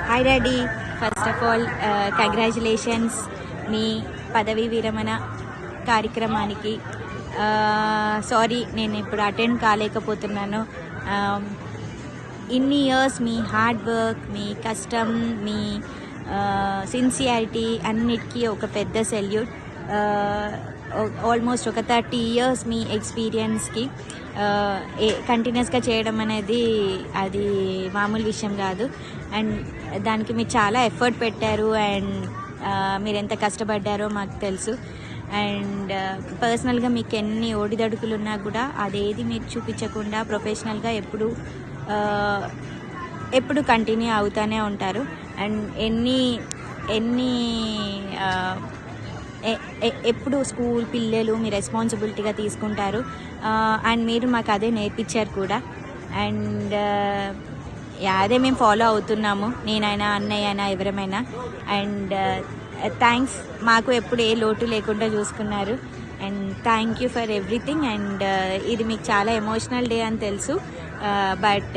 Hi daddy, first of all congratulations మీ పదవీ విరమణ కార్యక్రమానికి. సారీ నేను ఇప్పుడు అటెండ్ కాలేకపోతున్నాను. ఇన్ని ఇయర్స్ మీ హార్డ్ వర్క్, మీ కష్టం, మీ సిన్సియారిటీ అన్నిటికీ ఒక పెద్ద సెల్యూట్. ఆల్మోస్ట్ ఒక 30 ఇయర్స్ మీ ఎక్స్పీరియన్స్కి కంటిన్యూస్గా చేయడం అనేది అది మామూలు విషయం కాదు. అండ్ దానికి మీరు చాలా ఎఫర్ట్ పెట్టారు అండ్ మీరు ఎంత కష్టపడ్డారో మాకు తెలుసు. అండ్ పర్సనల్గా మీకు ఎన్ని ఒడిదడుకులు ఉన్నా కూడా అదేది మీరు చూపించకుండా ప్రొఫెషనల్గా ఎప్పుడు కంటిన్యూ అవుతూనే ఉంటారు. అండ్ ఎప్పుడు స్కూల్ పిల్లలు మీ రెస్పాన్సిబిలిటీగా తీసుకుంటారు. అండ్ మీరు మాకు అదే నేర్పించారు కూడా. అండ్ అదే మేము ఫాలో అవుతున్నాము, నేనైనా అన్నయ్య అయినా ఎవరమైనా. అండ్ థ్యాంక్స్, మాకు ఎప్పుడు ఏ లోటు లేకుండా చూసుకున్నారు. And thank you for everything. And ఇది మీకు చాలా ఎమోషనల్ డే అని తెలుసు, బట్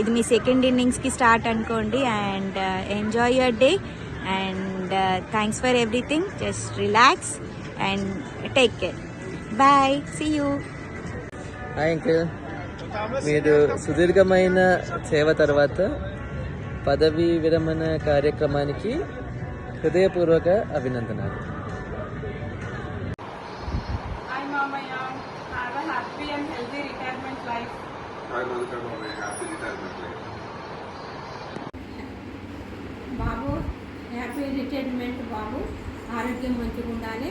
ఇది మీ సెకండ్ ఇన్నింగ్స్కి స్టార్ట్ అనుకోండి. And enjoy your day and thanks for everything. Just relax and take care. Bye, see you. Hi uncle, మీరు సుదీర్ఘమైన సేవ తర్వాత పదవీ విరమణ కార్యక్రమానికి హృదయపూర్వక అభినందనలు. Hi Mamaya, have a happy and healthy retirement life. Hi Monica, Mamaya, happy retirement life. Babu happy retirement. బాబు ఆరోగ్యం మంచిగా ఉండాలి,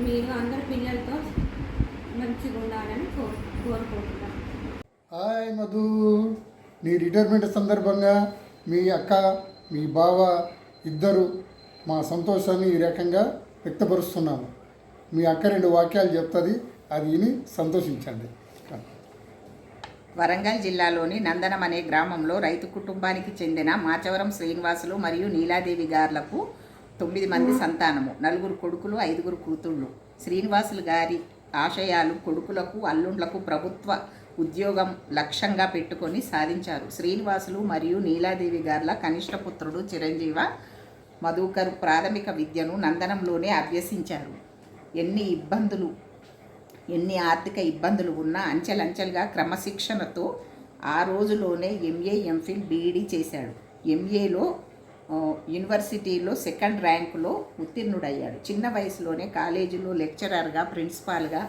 మీరు అందరు పిల్లలతో మంచిగా ఉండాలని కోరుకుంటున్నాను. హాయ్ మధు, నీ రిటైర్మెంట్ సందర్భంగా మీ అక్క మీ బావ ఇద్దరు మా సంతోషాన్ని ఈ రకంగా వ్యక్తపరుస్తున్నాము. మీ అక్క 2 వాక్యాలు చెప్తుంది, అది విని సంతోషించండి. వరంగల్ జిల్లాలోని నందనం అనే గ్రామంలో రైతు కుటుంబానికి చెందిన మాచవరం శ్రీనివాసులు మరియు నీలాదేవి గార్లకు 9 మంది సంతానము, 4 కొడుకులు 5 కూతుళ్ళు. శ్రీనివాసులు గారి ఆశయాలు కొడుకులకు అల్లుండ్లకు ప్రభుత్వ ఉద్యోగం లక్ష్యంగా పెట్టుకొని సాధించారు. శ్రీనివాసులు మరియు నీలాదేవి గార్ల కనిష్ట పుత్రుడు చిరంజీవ మధుకర్ ప్రాథమిక విద్యను నందనంలోనే అభ్యసించారు. ఎన్ని ఆర్థిక ఇబ్బందులు ఉన్నా అంచెలంచెలుగా క్రమశిక్షణతో ఆ రోజులోనే ఎంఏ, ఎంఫిల్, బీఈడీ చేశాడు. ఎంఏలో యూనివర్సిటీలో 2nd ర్యాంకులో ఉత్తీర్ణుడయ్యాడు. చిన్న వయసులోనే కాలేజీలో లెక్చరర్గా, ప్రిన్సిపాల్గా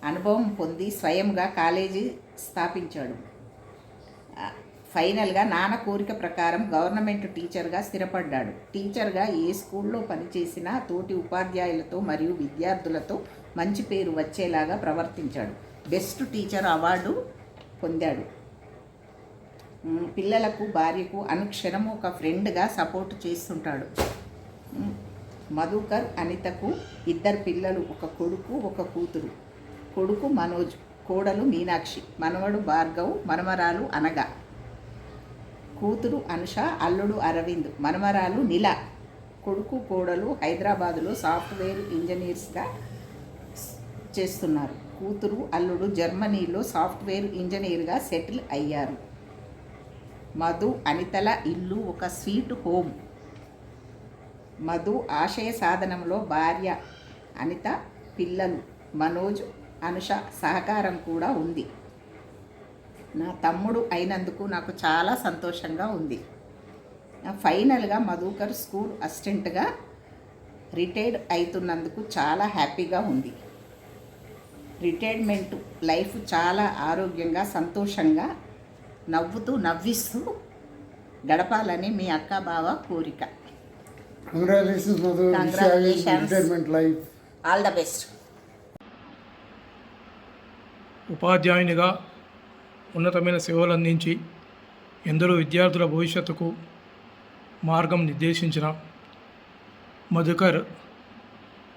అనుభవం పొంది స్వయంగా కాలేజీ స్థాపించాడు. ఫైనల్గా నాన్న కోరిక ప్రకారం గవర్నమెంట్ టీచర్గా స్థిరపడ్డాడు. టీచర్గా ఏ స్కూల్లో పనిచేసినా తోటి ఉపాధ్యాయులతో మరియు విద్యార్థులతో మంచి పేరు వచ్చేలాగా ప్రవర్తించాడు. బెస్ట్ టీచర్ అవార్డు పొందాడు. పిల్లలకు, భార్యకు అనుక్షణము ఒక ఫ్రెండ్గా సపోర్ట్ చేస్తుంటాడు. మధుకర్, అనితకు 2 పిల్లలు, 1 కొడుకు 1 కూతురు. కొడుకు మనోజ్, కోడలు మీనాక్షి, మనవడు భార్గవ్, మనమరాలు అనగ. కూతురు అనుష, అల్లుడు అరవింద్, మనమరాలు నిల. కొడుకు, కోడలు హైదరాబాదులో సాఫ్ట్వేర్ ఇంజనీర్స్గా చేస్తున్నారు. కూతురు, అల్లుడు జర్మనీలో సాఫ్ట్వేర్ ఇంజనీర్గా సెటిల్ అయ్యారు. మధు, అనితల ఇల్లు ఒక స్వీట్ హోమ్. మధు ఆశయ సాధనంలో భార్య అనిత, పిల్లలు మనోజ్, అనుష సహకారం కూడా ఉంది. నా తమ్ముడు అయినందుకు నాకు చాలా సంతోషంగా ఉంది. ఫైనల్గా మధుకర్ స్కూల్ అసిస్టెంట్గా రిటైర్డ్ అవుతున్నందుకు చాలా హ్యాపీగా ఉంది. రిటైర్మెంట్ లైఫ్ చాలా ఆరోగ్యంగా, సంతోషంగా, నవ్వుతూ నవ్విస్తూ గడపాలని మీ అక్క బావ కోరిక. Congratulations Madhu, retirement life, all the best. ఉపాధ్యాయునిగా ఉన్నతమైన సేవలు అందించి ఎందరో విద్యార్థుల భవిష్యత్తుకు మార్గం నిర్దేశించిన మధుకర్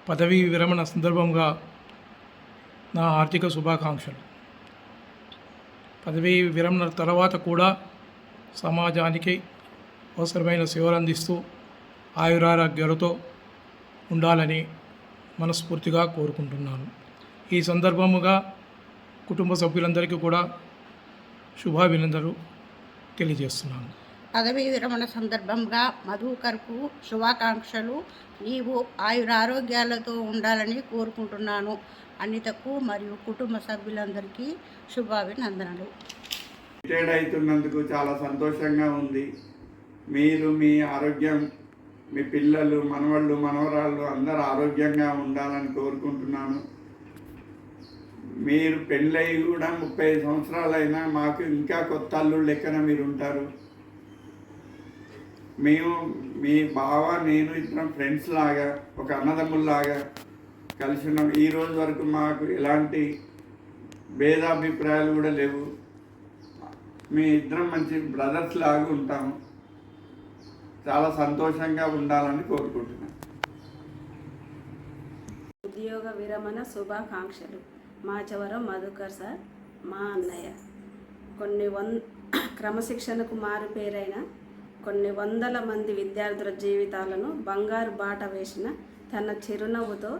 పదవీ విరమణ సందర్భంగా నా ఆర్థిక శుభాకాంక్షలు. పదవీ విరమణ తర్వాత కూడా సమాజానికి అవసరమైన సేవలు అందిస్తూ ఆయురారోగ్యాలతో ఉండాలని మనస్ఫూర్తిగా కోరుకుంటున్నాను. ఈ సందర్భముగా కుటుంబ సభ్యులందరికీ కూడా శుభాభినందనలు తెలియజేస్తున్నాను. పదవీ విరమణ సందర్భంగా మధుకర్కు శుభాకాంక్షలు. నీవు ఆయురారోగ్యాలతో ఉండాలని కోరుకుంటున్నాను. అనితకు మరియు కుటుంబ సభ్యులందరికీ శుభాభినందనలు. రిటైర్డ్ అవుతున్నందుకు చాలా సంతోషంగా ఉంది. మీరు మీ ఆరోగ్యం, మీ పిల్లలు, మనవళ్ళు, మనవరాళ్ళు అందరూ ఆరోగ్యంగా ఉండాలని కోరుకుంటున్నాను. మీరు పెళ్ళయి కూడా 30 సంవత్సరాలైనా మాకు ఇంకా కొత్త అల్లుళ్ళు లెక్కన మీరు ఉంటారు. మేము మీ బావ నేను ఇద్దరం ఫ్రెండ్స్ లాగా, ఒక అన్నదమ్ముల్లాగా కలిసి ఉన్నాం. ఈ రోజు వరకు మాకు ఎలాంటి భేదాభిప్రాయాలు కూడా లేవు. మీ ఇద్దరం మంచి బ్రదర్స్ లాగా ఉంటాము. చాలా సంతోషంగా ఉండాలని కోరుకుంటున్నాను. ఉద్యోగ విరమణ శుభాకాంక్షలు. మాచవరం మధుకర్ సార్, మా అన్నయ్య. క్రమశిక్షణకు మారుపేరైన కొన్ని వందల మంది విద్యార్థుల జీవితాలను బంగారు బాట వేసిన తన చిరునవ్వుతో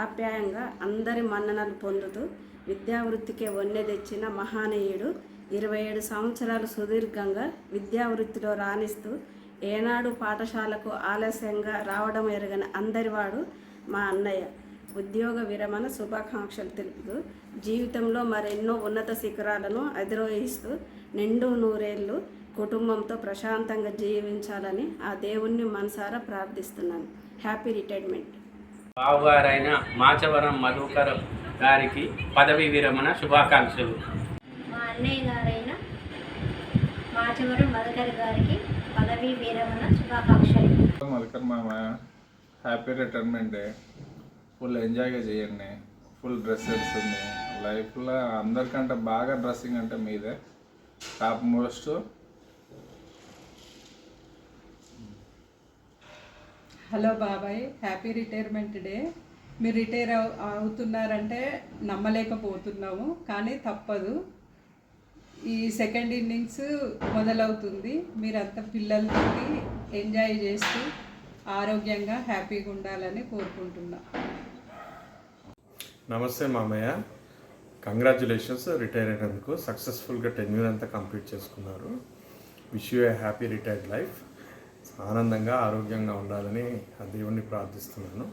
ఆప్యాయంగా అందరి మన్ననలు పొందుతూ విద్యావృత్తికే వన్నె తెచ్చిన మహానీయుడు. 27 సంవత్సరాలు సుదీర్ఘంగా విద్యావృత్తిలో రాణిస్తూ ఏనాడు పాఠశాలకు ఆలస్యంగా రావడం ఎరగని అందరివాడు మా అన్నయ్య. ఉద్యోగ విరమణ శుభాకాంక్షలు తెలుపుతూ జీవితంలో మరెన్నో ఉన్నత శిఖరాలను అధిరోహిస్తూ నిండు నూరేళ్ళు కుటుంబంతో ప్రశాంతంగా జీవించాలని ఆ దేవుణ్ణి మనసారా ప్రార్థిస్తున్నాను. Happy retirement. బావగారైన మాచవరం మధుకర్ గారికి పదవీ విరమణ శుభాకాంక్షలు. మా అన్నయ్య గారైన మాచవరం మధుకర్ గారికి పదవీ విరమణ శుభాకాంక్షలు. మధుకర్ మామయ్య, హ్యాపీ రిటైర్మెంట్ డే. ఫుల్ ఎంజాయ్గా చేయండి. ఫుల్ డ్రెస్సెస్ ఉంది లైఫ్లో. అందరికంటే బాగా డ్రెస్సింగ్ అంటే మీదే టాప్ మోస్ట్. హలో బాబాయ్, హ్యాపీ రిటైర్మెంట్ డే. మీరు రిటైర్ అవుతున్నారంటే నమ్మలేకపోతున్నాము, కానీ తప్పదు. ఈ సెకండ్ ఇన్నింగ్స్ మొదలవుతుంది. మీరంతా పిల్లలతోటి ఎంజాయ్ చేస్తూ ఆరోగ్యంగా హ్యాపీగా ఉండాలని కోరుకుంటున్నాం. నమస్తే మామయ్య, కంగ్రాచ్యులేషన్స్ రిటైర్ అయినందుకు. సక్సెస్ఫుల్గా టెన్యూర్ అంతా కంప్లీట్ చేసుకున్నారు. Wish you A happy retired life. ఆనందంగా ఆరోగ్యంగా ఉండాలని ఆ దేవుణ్ణి ప్రార్థిస్తున్నాను.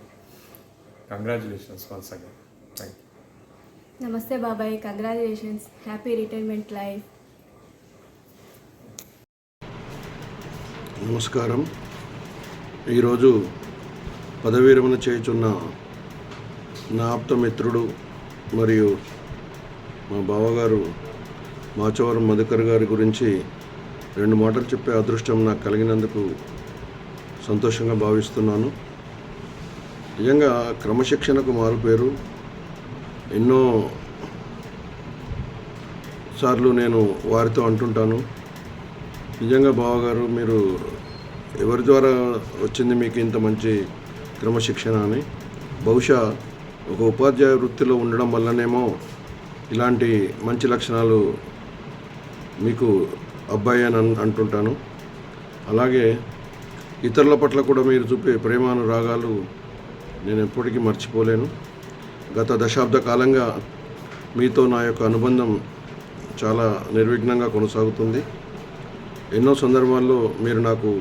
Congratulations once again. Thank you. నమస్తే బాబాయ్, కంగ్రాచులేషన్స్, హ్యాపీ రిటైర్మెంట్ లైఫ్. నమస్కారం. ఈరోజు పదవీ విరమణ చేయుచున్న నా ఆప్తమిత్రుడు మరియు మా బావగారు మాచవరం మధుకర్ గారి గురించి 2 మాటలు చెప్పే అదృష్టం నాకు కలిగినందుకు సంతోషంగా భావిస్తున్నాను. నిజంగా క్రమశిక్షణకు మారుపేరు. ఎన్నో సార్లు నేను వారితో అంటుంటాను, నిజంగా బావగారు మీరు ఎవరి ద్వారా వచ్చింది మీకు ఇంత మంచి క్రమశిక్షణ అని. బహుశా ఒక ఉపాధ్యాయ వృత్తిలో ఉండడం వల్లనేమో ఇలాంటి మంచి లక్షణాలు మీకు అబ్బాయి అని అంటుంటాను. అలాగే ఇతరుల పట్ల కూడా మీరు చూపే ప్రేమానురాగాలు నేను ఎప్పటికీ మర్చిపోలేను. గత దశాబ్ద కాలంగా మీతో నా యొక్క అనుబంధం చాలా నిర్విఘ్నంగా కొనసాగుతుంది. ఎన్నో సందర్భాల్లో మీరు నాకు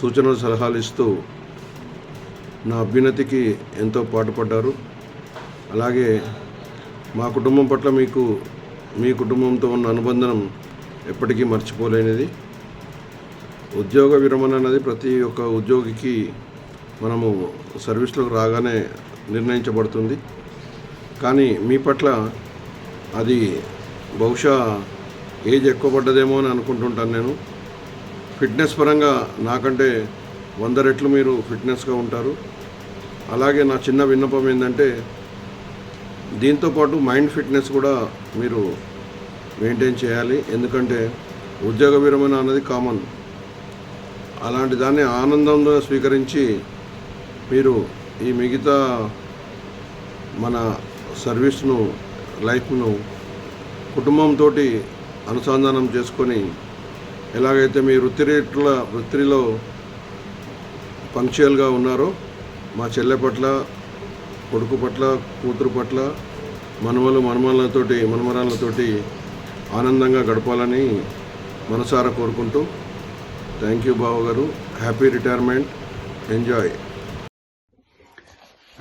సూచనలు సలహాలు ఇస్తూ నా అభ్యున్నతికి ఎంతో పాటుపడ్డారు. అలాగే మా కుటుంబం పట్ల మీకు మీ కుటుంబంతో ఉన్న అనుబంధం ఎప్పటికీ మర్చిపోలేనిది. ఉద్యోగ విరమణ అనేది ప్రతి ఒక్క ఉద్యోగికి మనము సర్వీస్లోకి రాగానే నిర్ణయించబడుతుంది. కానీ మీ పట్ల అది బహుశా ఏజ్ ఎక్కువ పడ్డదేమో అని అనుకుంటుంటాను నేను. ఫిట్నెస్ పరంగా నాకంటే 100 రెట్లు మీరు ఫిట్నెస్గా ఉంటారు. అలాగే నా చిన్న విన్నపం ఏంటంటే దీంతోపాటు మైండ్ ఫిట్నెస్ కూడా మీరు మెయింటైన్ చేయాలి. ఎందుకంటే ఉద్యోగ విరమణ అనేది కామన్. అలాంటి దాన్ని ఆనందంగా స్వీకరించి మీరు ఈ మిగతా మన సర్వీస్ను లైఫ్ను కుటుంబంతో అనుసంధానం చేసుకొని ఎలాగైతే మీ వృత్తిలో పంక్చువల్గా ఉన్నారో మా చెల్లె పట్ల, కొడుకు పట్ల, కూతురు పట్ల, మనమరాళ్ళతోటి ఆనందంగా గడపాలని మనసారా కోరుకుంటూ థ్యాంక్ యూ బాబు గారు. Happy retirement. Enjoy.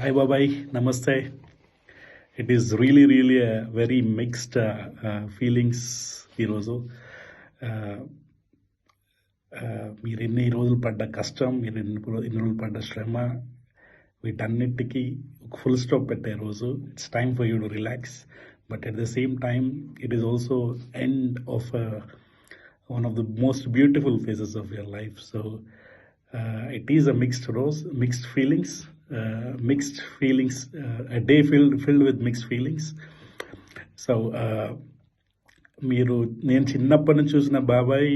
Hi Babai, Namaste. It is really a very mixed feelings ఈరోజు. మీరు ఎన్ని రోజులు పడ్డ కష్టం, మీరు ఎన్ని రోజులు పడ్డ శ్రమ, వీటన్నిటికీ ఒక ఫుల్ స్టాప్ పెట్టే రోజు. It's time for you to relax, but at the same time it is also end of one of the most beautiful phases of your life. So it is a mixed feelings, a day filled with mixed feelings. So నేను చిన్నప్పటి నుంచి చూసిన బాబాయ్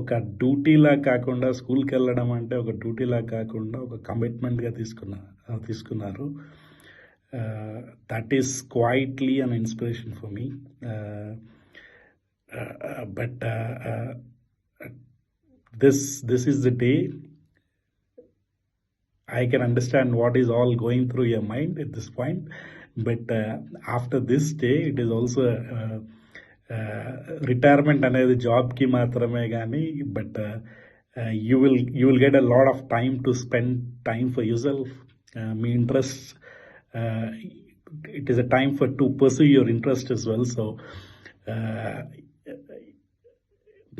ఒక డ్యూటీలా కాకుండా, స్కూల్కి వెళ్ళడం అంటే ఒక డ్యూటీలా కాకుండా ఒక కమిట్మెంట్గా తీసుకున్నారు. That is quietly an inspiration for me. But this is the day I can understand what is all going through your mind at this point. But after this day, it is also retirement అనేది జాబ్కి మాత్రమే కానీ, but you will get a lot of time to spend time for yourself. Me interest, it is a time to pursue your interest as well. So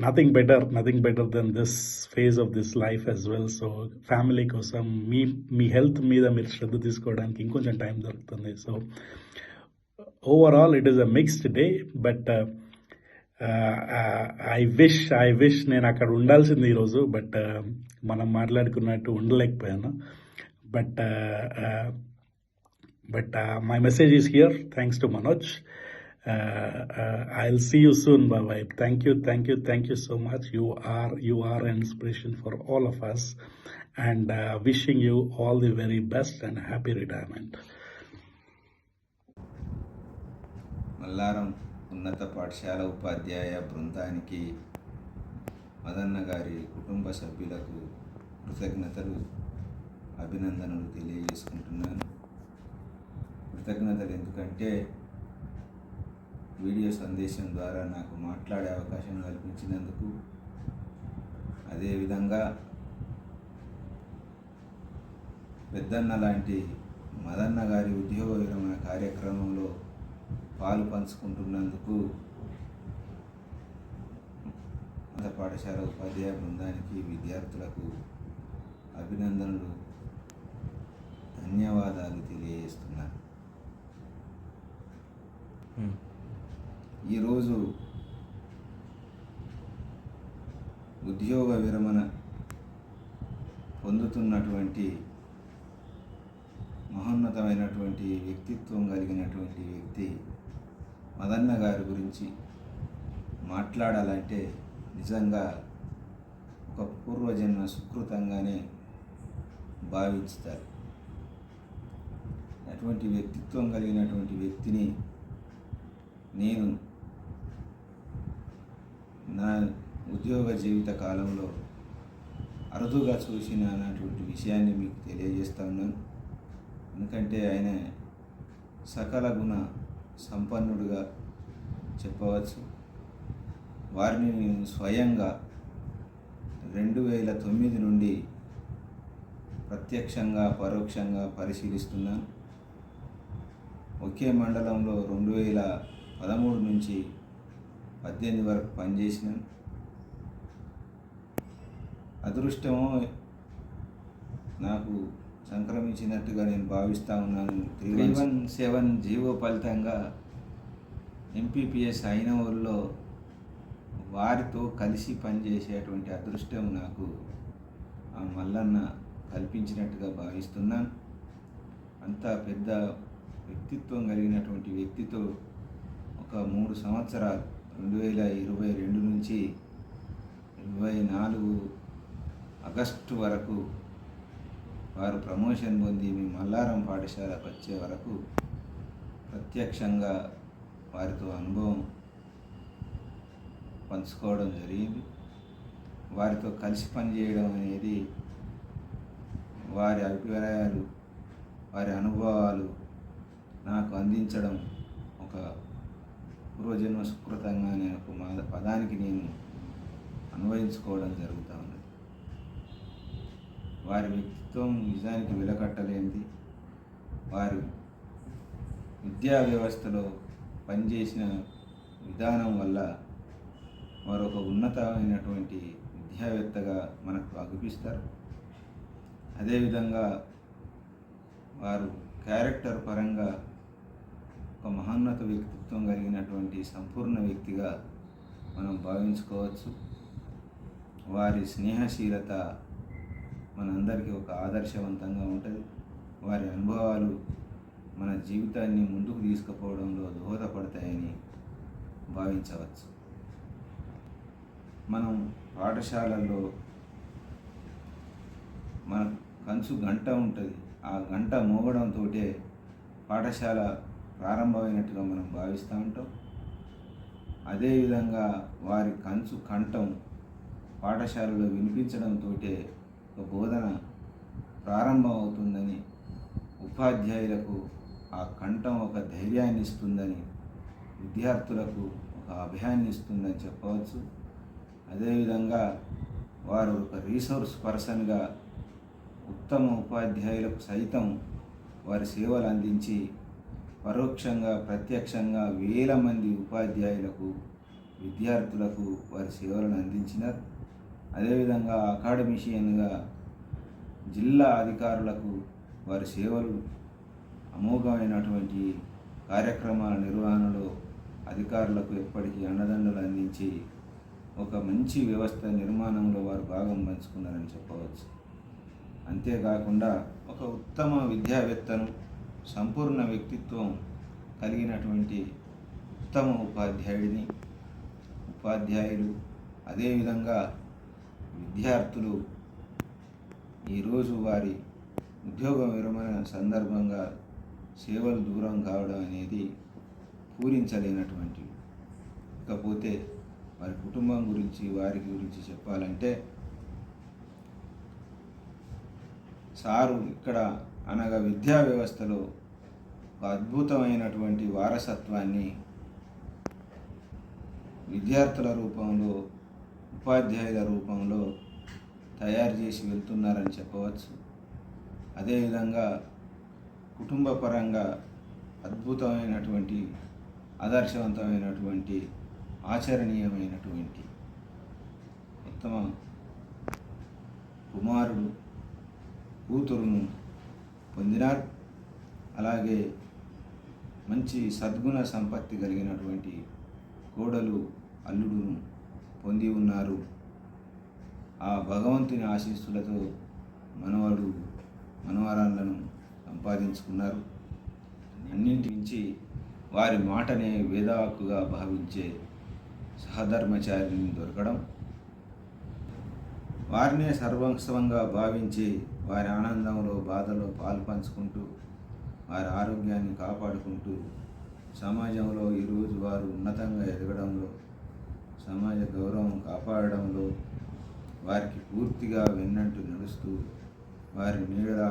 nothing better than this phase of this life as well. So family కోసం, మీ health మీద మీరు శ్రద్ధ తీసుకోవడానికి ఇంకొంచెం time దొరుకుతుంది. So overall it is a mixed day. But I wish నేను అక్కడ ఉండాల్సింది ఈరోజు, బట్ మనం మాట్లాడుకున్నట్టు ఉండలేకపోయాను. But my message is here. Thanks to Manoj. I'll see you soon. Bye bye. Thank you so much. You are an inspiration for all of us, and wishing you all the very best and happy retirement. Mallaram ఉన్నత పాఠశాల ఉపాధ్యాయ బృందానికి, మదన్న గారి కుటుంబ సభ్యులకు కృతజ్ఞతలు, అభినందనలు తెలియజేసుకుంటున్నాను. కృతజ్ఞతలు ఎందుకంటే వీడియో సందేశం ద్వారా నాకు మాట్లాడే అవకాశం కల్పించినందుకు, అదేవిధంగా పెద్దన్న లాంటి మదన్న గారి ఉద్యోగ విరమణ కార్యక్రమంలో పాలు పంచుకుంటున్నందుకు పాఠశాల ఉపాధ్యాయ బృందానికి, విద్యార్థులకు అభినందనలు, ధన్యవాదాలు తెలియజేస్తున్నాను. ఈరోజు ఉద్యోగ విరమణ పొందుతున్నటువంటి మహోన్నతమైనటువంటి వ్యక్తిత్వం కలిగినటువంటి వ్యక్తి మదన్న గారి గురించి మాట్లాడాలంటే నిజంగా ఒక పూర్వజన్మ సుకృతంగానే భావించుతారు. అటువంటి వ్యక్తిత్వం కలిగినటువంటి వ్యక్తిని నేను నా ఉద్యోగ జీవిత కాలంలో అరుదుగా చూసిన అన్నటువంటి విషయాన్ని మీకు తెలియజేస్తా ఉన్నాను. ఎందుకంటే ఆయన సకల గుణ సంపన్నుడుగా చెప్పవచ్చు. వారిని నేను స్వయంగా 2009 నుండి ప్రత్యక్షంగా పరోక్షంగా పరిశీలిస్తున్నాను. ఒకే మండలంలో 2013 నుంచి 18 వరకు పనిచేసినాను. అదృష్టమో నాకు సంక్రమించినట్టుగా నేను భావిస్తూ ఉన్నాను. 317 జీవో ఫలితంగా ఎంపీపీఎస్ అయిన వాళ్ళలో వారితో కలిసి పనిచేసేటువంటి అదృష్టం నాకు ఆ మల్లన్న కల్పించినట్టుగా భావిస్తున్నాను. అంత పెద్ద వ్యక్తిత్వం కలిగినటువంటి వ్యక్తితో ఒక 3 సంవత్సరాలు 2022 నుంచి 24 ఆగస్టు వరకు వారు ప్రమోషన్ పొంది మీ మల్లారం పాఠశాలకు వచ్చే వరకు ప్రత్యక్షంగా వారితో అనుభవం పంచుకోవడం జరిగింది. వారితో కలిసి పనిచేయడం అనేది వారి అభిప్రాయాలు, వారి అనుభవాలు నాకు అందించడం ఒక పూర్వజన్మ సుకృతంగా అనే ఒక పదానికి నేను భావించుకోవడం జరుగుతూ ఉన్నది. వారి వ్యక్తిత్వం నిజానికి వెలకట్టలేనిది. వారు విద్యా వ్యవస్థలో పనిచేసిన విధానం వల్ల వారు ఒక ఉన్నతమైనటువంటి విద్యావేత్తగా మనకు అగుపిస్తారు. అదేవిధంగా వారు క్యారెక్టర్ పరంగా ఒక మహోన్నత వ్యక్తిత్వం కలిగినటువంటి సంపూర్ణ వ్యక్తిగా మనం భావించుకోవచ్చు. వారి స్నేహశీలత మనందరికీ ఒక ఆదర్శవంతంగా ఉంటుంది. వారి అనుభవాలు మన జీవితాన్ని ముందుకు తీసుకుపోవడంలో దోహదపడతాయని భావించవచ్చు. మనం పాఠశాలల్లో మన కంచు గంట ఉంటుంది. ఆ గంట మోగడంతో పాఠశాల ప్రారంభమైనట్టుగా మనం భావిస్తూ ఉంటాం. అదేవిధంగా వారి కంచు కంఠం పాఠశాలలో వినిపించడంతో ఒక బోధన ప్రారంభం అవుతుందని, ఉపాధ్యాయులకు ఆ కంఠం ఒక ధైర్యాన్ని ఇస్తుందని, విద్యార్థులకు ఒక అభయాన్ని ఇస్తుందని చెప్పవచ్చు. అదేవిధంగా వారు ఒక రీసోర్స్ పర్సన్గా ఉత్తమ ఉపాధ్యాయులకు సైతం వారి సేవలు అందించి పరోక్షంగా ప్రత్యక్షంగా వేల మంది ఉపాధ్యాయులకు విద్యార్థులకు వారి సేవలను అందించినారు. అదేవిధంగా అకాడమిషియన్గా జిల్లా అధికారులకు వారి సేవలు అమోఘమైనటువంటి కార్యక్రమాల నిర్వహణలో అధికారులకు ఎప్పటికీ అండదండలు అందించి ఒక మంచి వ్యవస్థ నిర్మాణంలో వారు భాగం పంచుకున్నారని చెప్పవచ్చు. అంతేకాకుండా ఒక ఉత్తమ విద్యావేత్తను, సంపూర్ణ వ్యక్తిత్వం కలిగినటువంటి ఉత్తమ ఉపాధ్యాయులు అదేవిధంగా విద్యార్థులు ఈరోజు వారి ఉద్యోగ విరమణ సందర్భంగా సేవలు దూరం కావడం అనేది పూరించలేనటువంటి. ఇకపోతే వారి కుటుంబం గురించి, వారి గురించి చెప్పాలంటే సారు ఇక్కడ అనగా విద్యా వ్యవస్థలో ఒక అద్భుతమైనటువంటి వారసత్వాన్ని విద్యార్థుల రూపంలో, ఉపాధ్యాయుల రూపంలో తయారు చేసి వెళ్తున్నారని చెప్పవచ్చు. అదేవిధంగా కుటుంబ పరంగా అద్భుతమైనటువంటి, ఆదర్శవంతమైనటువంటి, ఆచరణీయమైనటువంటి ఉత్తమ కుమారుడు, కూతురును పొందినారు. అలాగే మంచి సద్గుణ సంపత్తి కలిగినటువంటి కోడలు, అల్లుడును పొంది ఉన్నారు. ఆ భగవంతుని ఆశీస్సులతో మనవరాలను సంపాదించుకున్నారు. అన్నింటి మించి వారి మాటనే వేదాకుగా భావించే సహధర్మచారిని దొరకడం, వారినే సర్వస్వంగా భావించి వారి ఆనందంలో, బాధలో పాలు పంచుకుంటూ వారి ఆరోగ్యాన్ని కాపాడుకుంటూ సమాజంలో ఈరోజు వారు ఉన్నతంగా ఎదగడంలో, సమాజ గౌరవం కాపాడడంలో వారికి పూర్తిగా వెన్నంటూ నడుస్తూ వారి నీడలా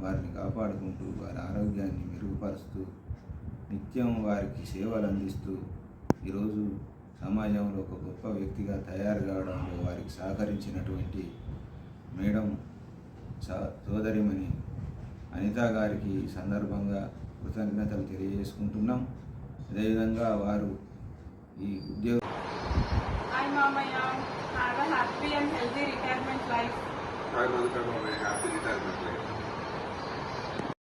వారిని కాపాడుకుంటూ వారి ఆరోగ్యాన్ని మెరుగుపరుస్తూ నిత్యం వారికి సేవలు అందిస్తూ ఈరోజు సమాజంలో ఒక గొప్ప వ్యక్తిగా తయారు కావడంలో వారికి సహకరించినటువంటి మేడం సోదరిమణి అనిత గారికి సందర్భంగా కృతజ్ఞతలు తెలియజేసుకుంటున్నాం. అదేవిధంగా వారు ఈ ఉద్యోగ Hi Mamaya, have a happy and healthy retirement life. Hi Madhukar Mamaya, happy retirement life.